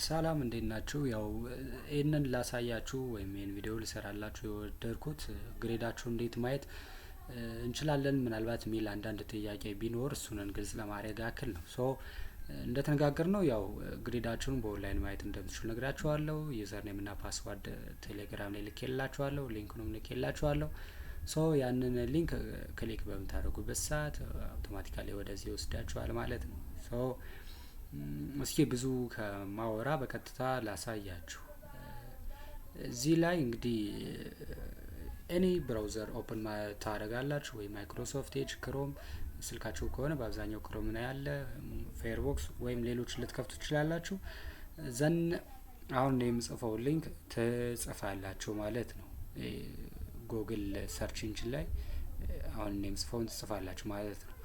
ሰላም እንዴት ናችሁ? ያው ይህንን ላሳያችሁ ወይም ይህን ቪዲዮ ልሰራላችሁ የወደድኩት ግሬዳችሁ እንዴት ማየት እንችላለን ምናልባት የሚል አንዳንድ ጥያቄ ቢኖር እሱንን ግልጽ ለማድረግ ያክል ነው። እንደተነጋገር ነው ያው ግሬዳችሁን በኦንላይን ማየት እንደምትችሉ ነግራችኋለሁ። ዩዘር ኔም እና ፓስዋርድ ቴሌግራም ላይ ልኬላችኋለሁ፣ ሊንኩንም ልኬላችኋለሁ። ያንን ሊንክ ክሊክ በምታደርጉበት ሰዓት አውቶማቲካሊ ወደዚህ ይወስዳችኋል ማለት ነው። እስኪ ብዙ ከማወራ በቀጥታ ላሳያችሁ። እዚህ ላይ እንግዲህ ኤኒ ብራውዘር ኦፕን ታደርጋላችሁ ወይ ማይክሮሶፍት ኤጅ፣ ክሮም ስልካችሁ ከሆነ በአብዛኛው ክሮም ነው ያለ፣ ፋየርቦክስ ወይም ሌሎች ልትከፍቱ ትችላላችሁ። ዘን አሁን የምጽፈው ሊንክ ትጽፋላችሁ ማለት ነው። ጉግል ሰርች ኢንጂን ላይ አሁን የምጽፈውን ትጽፋላችሁ ማለት ነው።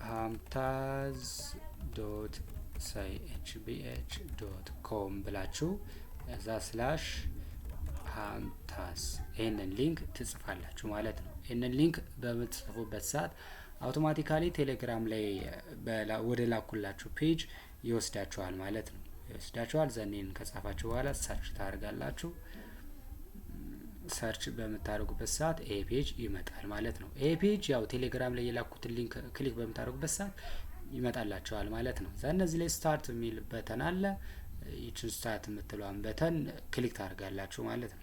ሀምታዝ ዶት ሳይኤችቢኤች ዶት ኮም ብላችሁ እዛ ስላሽ ሀምታስ ይህንን ሊንክ ትጽፋላችሁ ማለት ነው። ይህንን ሊንክ በምትጽፉበት ሰዓት አውቶማቲካሊ ቴሌግራም ላይ ወደ ላኩላችሁ ፔጅ ይወስዳችኋል ማለት ነው። ይወስዳችኋል ዘኔን ከጻፋችሁ በኋላ ሰርች ታደርጋላችሁ። ሰርች በምታደርጉበት ሰዓት ኤ ፔጅ ይመጣል ማለት ነው። ኤ ፔጅ ያው ቴሌግራም ላይ የላኩትን ሊንክ ክሊክ በምታደርጉበት ሰዓት ይመጣላችኋል ማለት ነው። እነዚህ ላይ ስታርት የሚል በተን አለ። ይችን ስታርት የምትለዋን በተን ክሊክ ታደርጋላችሁ ማለት ነው።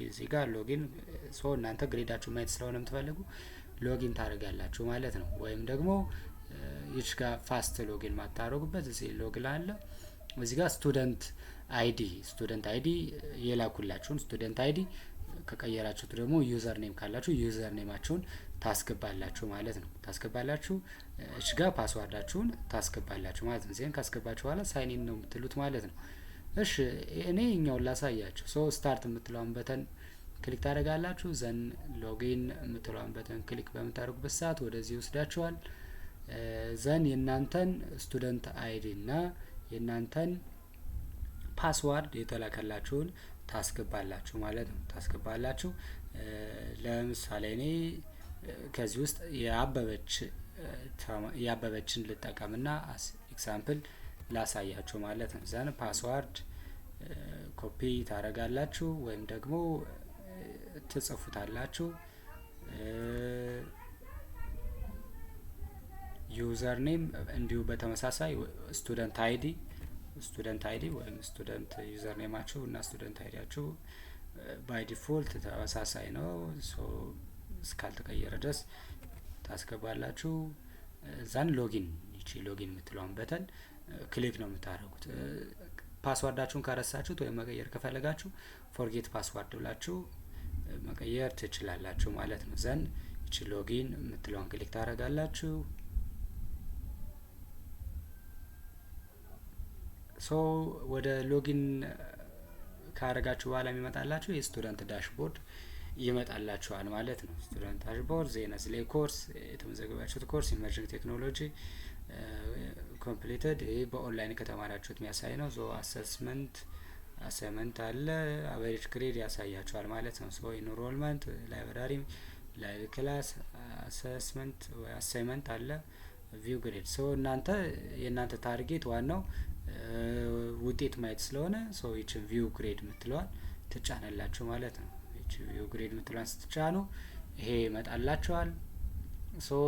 እዚህ ጋር ሎጊን እናንተ ግሬዳችሁ ማየት ስለሆነ የምትፈልጉ ሎጊን ታደርጋላችሁ ማለት ነው። ወይም ደግሞ ይች ጋር ፋስት ሎጊን ማታደርጉበት እዚህ ሎጊን አለ። እዚህ ጋር ስቱደንት አይዲ የላኩላችሁን ስቱደንት አይዲ ከቀየራችሁት ደግሞ ዩዘር ኔም ካላችሁ ዩዘር ኔማችሁን ታስገባላችሁ ማለት ነው። ታስገባላችሁ እሺ ጋር ፓስዋርዳችሁን ታስገባላችሁ ማለት ነው። ዜን ካስገባችሁ በኋላ ሳይን ኢን ነው የምትሉት ማለት ነው። እሺ እኔ እኛውን ላሳያችሁ። ስታርት የምትለውን በተን ክሊክ ታደርጋላችሁ። ዘን ሎጊን የምትለውን በተን ክሊክ በምታደርጉበት ሰዓት ወደዚህ ይወስዳችኋል። ዘን የእናንተን ስቱደንት አይዲ እና የእናንተን ፓስዋርድ የተላከላችሁን ታስገባላችሁ ማለት ነው። ታስገባላችሁ ለምሳሌ እኔ ከዚህ ውስጥ የአበበችን ልጠቀምና ኤግዛምፕል ላሳያችሁ ማለት ነው። ዘን ፓስዋርድ ኮፒ ታደርጋላችሁ ወይም ደግሞ ትጽፉታላችሁ። ዩዘር ኔም እንዲሁ በተመሳሳይ ስቱደንት አይዲ ወይም ስቱደንት ዩዘር ኔማችሁ እና ስቱደንት አይዲያችሁ ባይ ዲፎልት ተመሳሳይ ነው። እስካልተቀየረ ድረስ ታስገባላችሁ። ዛን ሎጊን የምትለውን በተን ክሊክ ነው የምታደርጉት። ፓስዋርዳችሁን ካረሳችሁት ወይም መቀየር ከፈለጋችሁ ፎርጌት ፓስዋርድ ብላችሁ መቀየር ትችላላችሁ ማለት ነው። ዘን ሎጊን የምትለውን ክሊክ ታደርጋላችሁ። ወደ ሎጊን ካረጋችሁ በኋላ የሚመጣላችሁ የስቱደንት ዳሽቦርድ ይመጣላችኋል ማለት ነው። ስቱደንት ዳሽቦርድ ስለ ኮርስ የተመዘገባችሁት ኮርስ ኢመርጂንግ ቴክኖሎጂ ኮምፕሊትድ በኦንላይን ከተማራችሁት የሚያሳይ ነው። አሳይመንት አለ። አቨሬጅ ግሬድ ያሳያችኋል ማለት ነው። ኢንሮልመንት፣ ላይብራሪ፣ ላይቭ ክላስ፣ አሳይመንት አለ። ቪው ግሬድ የእናንተ ታርጌት ዋናው ውጤት ማየት ስለሆነ ይችን ቪው ግሬድ የምትለዋል ትጫናላችሁ ማለት ነው። ቪው ግሬድ የምትለዋን ስትጫኑ ይሄ ይመጣላችኋል።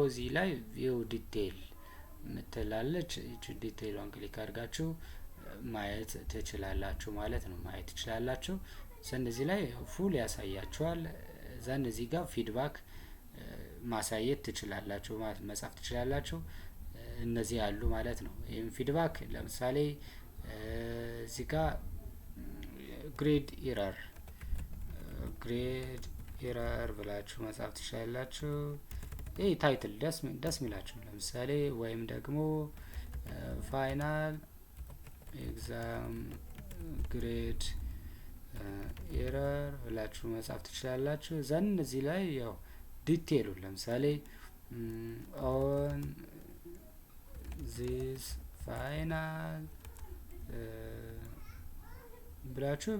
እዚህ ላይ ቪው ዲቴይል የምትላለች ዲቴይሏን ክሊክ አድርጋችሁ ማየት ትችላላችሁ ማለት ነው። ማየት ትችላላችሁ። እዚህ ላይ ፉል ያሳያችኋል። እዚህ ጋር ፊድባክ ማሳየት ትችላላችሁ ማለት መጻፍ ትችላላችሁ። እነዚህ ያሉ ማለት ነው። ይህም ፊድባክ ለምሳሌ እዚህ ጋር ግሬድ ኢረር ብላችሁ መጻፍ ትችላላችሁ። ይህ ታይትል ደስ ሚላችሁ ለምሳሌ ወይም ደግሞ ፋይናል ኤግዛም ግሬድ ኢረር ብላችሁ መጻፍ ትችላላችሁ። ዘን እዚህ ላይ ያው ዲቴይሉ ለምሳሌ ኦን ዚስ ፋይናል ብላችሁ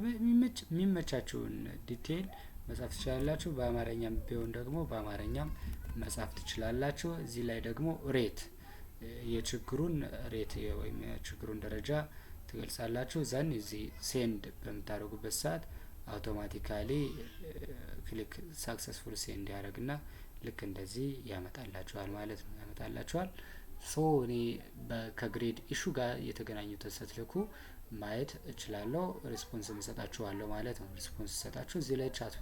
የሚመቻችሁን ዲቴይል መጻፍ ትችላላችሁ። በአማርኛም ቢሆን ደግሞ በአማርኛም መጻፍ ትችላላችሁ። እዚህ ላይ ደግሞ ሬት የችግሩን ሬት ወይም የችግሩን ደረጃ ትገልጻላችሁ። ዘን እዚህ ሴንድ በምታደርጉበት ሰዓት አውቶማቲካሊ ክሊክ ሳክሰስፉል ሴንድ ያደርግና ልክ እንደዚህ ያመጣላችኋል ማለት ነው። ያመጣላችኋል። ሶ እኔ ከግሬድ ኢሹ ጋር የተገናኙትን ስትልኩ ማየት እችላለሁ። ሪስፖንስ እሰጣችኋለሁ ማለት ነው። ሪስፖንስ እሰጣችሁ እዚህ ላይ ቻት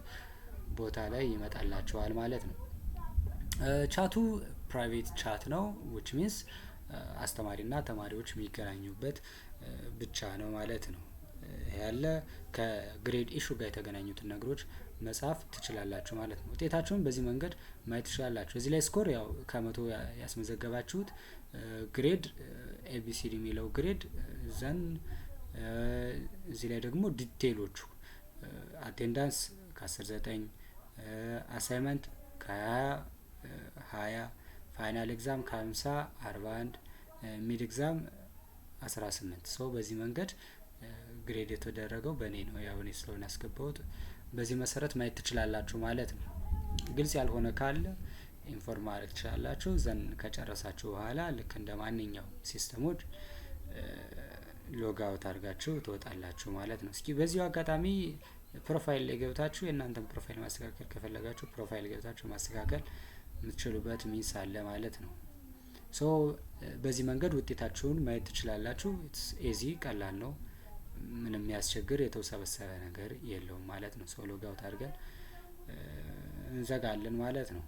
ቦታ ላይ ይመጣላችኋል ማለት ነው። ቻቱ ፕራይቬት ቻት ነው which means አስተማሪና ተማሪዎች የሚገናኙበት ብቻ ነው ማለት ነው። ያለ ከግሬድ ኢሹ ጋር የተገናኙትን ነገሮች መጻፍ ትችላላችሁ ማለት ነው። ውጤታችሁን በዚህ መንገድ ማየት ትችላላችሁ። እዚህ ላይ ስኮር ያው ከመቶ ያስመዘገባችሁት ግሬድ ኤቢሲዲ የሚለው ግሬድ ዘን እዚህ ላይ ደግሞ ዲቴይሎቹ አቴንዳንስ ከ19 አሳይመንት ከ20 ፋይናል ኤግዛም ከ50 41 ሚድ ኤግዛም 18 ሰው በዚህ መንገድ ግሬድ የተደረገው በእኔ ነው። ያው እኔ ስለሆነ ያስገባሁት በዚህ መሰረት ማየት ትችላላችሁ ማለት ነው። ግልጽ ያልሆነ ካለ ኢንፎርም ማድረግ ትችላላችሁ። ዘን ከጨረሳችሁ በኋላ ልክ እንደ ማንኛው ሲስተሞች ሎግ አውት አድርጋችሁ ትወጣላችሁ ማለት ነው። እስኪ በዚሁ አጋጣሚ ፕሮፋይል ላይ ገብታችሁ የእናንተን ፕሮፋይል ማስተካከል ከፈለጋችሁ ፕሮፋይል ገብታችሁ ማስተካከል የምትችሉበት ሚንስ አለ ማለት ነው። ሶ በዚህ መንገድ ውጤታችሁን ማየት ትችላላችሁ። ኤዚ ቀላል ነው። ምንም የሚያስቸግር የተውሰበሰበ ነገር የለውም ማለት ነው። ሶ ሎግ አውት አድርገን እንዘጋለን ማለት ነው።